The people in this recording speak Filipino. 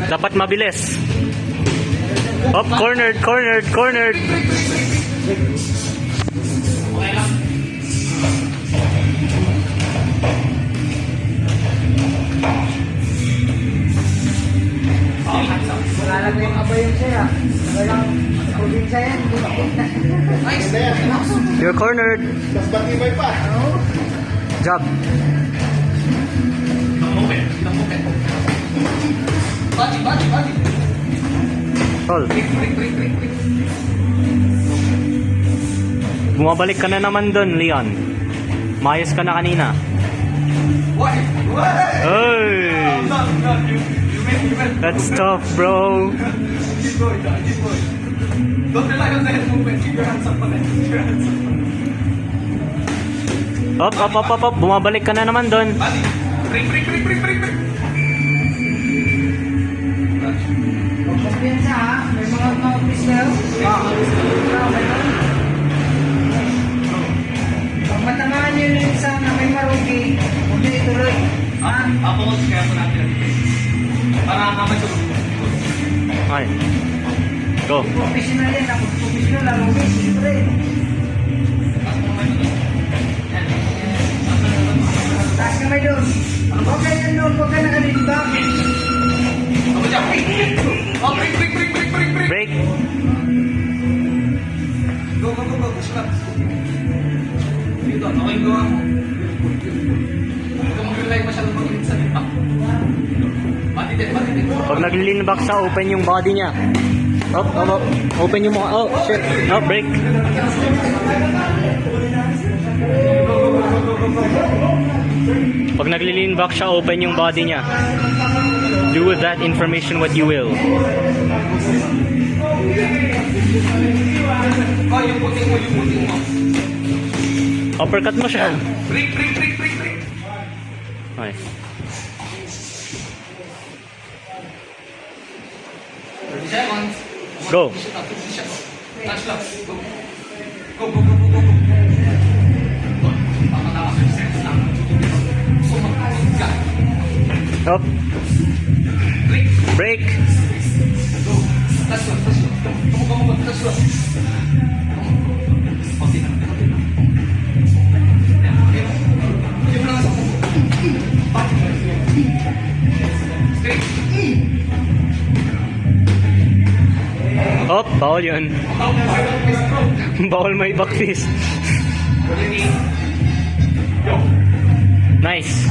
Dapat mabilis. Up, cornered, cornered, cornered. Wala lang yung abay yung saya. Walang probinsya yan. You're cornered. Mas batibay pa. Job. Body. Tol. Bumabalik ka na naman doon, Leon. Mayos ka na kanina. Why? Hey! That's tough, bro. Keep going. Don't rely on the head movement. Keep your hands up on it. Keep your hands up. Up. Bumabalik ka na naman doon. Body. Break. Pagkapiyansa ha, may mga officer. Pag matangahan nyo yung isa na may marugi, hindi ituloy. Ako, kaya ko natin. Para kamatulog. Ay. Go. Professional yan, ako professional, marugi, siyempre. Taas kamay doon. Huwag ka yan doon, huwag ka nakalilibak. Ako dyan. Oh, break. Break. Go. Push ka. Dito, okay, go ako. Huwag ka mag-rely masyadong mag-ulit sa impact. Body din. Pag nag-lean back siya, open yung body niya. Up. Open yung mukha. Oh, shit. Up, break. Pag nag-lean back siya, open yung body niya. Do with that information what you will. Oh, yung puting mo. Uppercut mo siya. Break. Okay. 30 seconds. Go. Touch lang. Go. Pakatawa sa seconds lang. Up. Break. Go. Touch lang. Come on. Touch lang. Konti na. Yung lang sa kuko. Straight. Up. Bawal yun. Bawal may back fist. Nice.